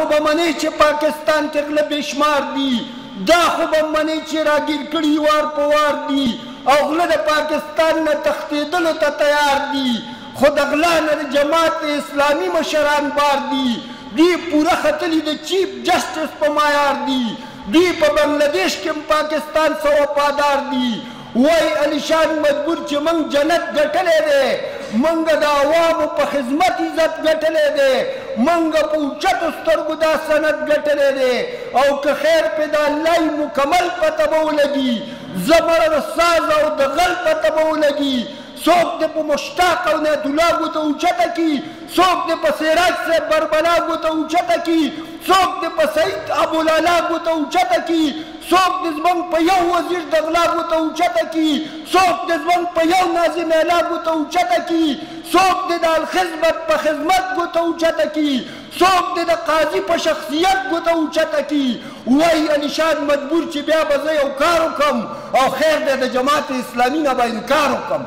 خو به منئ چې پاکستان کې غله بېشمار دي، دا خو به منئ چې راګیر کړي وار په وار دي او غله د پاکستان نه تښتېدلو ته تیار دي، خو د غلا نه د جماعت اسلامي مشران بار دي، دوی پوره ختلي د چیف جسټس په معیار دي، دوی په بنګلادیش کې هم پاکستان سره وفادار دي. وای علیشان مجبور چې موږ جنت ګټلی دی، موږ د عوامو په خدمت عزت ګټلی دی، موږ په اوچتو سترګو دا سند ګټلی دی، او که خیر پې د الله مکمل پته به ولګي، زمر ساز او د غل پته به ولګي، څوک دې په مشتاق او نیت الله ګوته اوچته کي، څوک دې په سراج صاحب بربلا ګوته اوچته کي، څوک دې په سعید ابولالا ګوته اوچته کي، څوک دې زموږ په یو وزیر د غلا ګوته اوچته کي، څوک دې زموږ په یو ناظم اعلی ګوته اوچته کي، څوک دې د الخدمت په خدمت ګوته اوچته کي، څوک دې د قاضي په شخصیت ګوته اوچته کي. وای علیشان مجبور چې بیا به زه یو کار وکړم او خیر دی د جماعت اسلامي نه به انکار وکړم.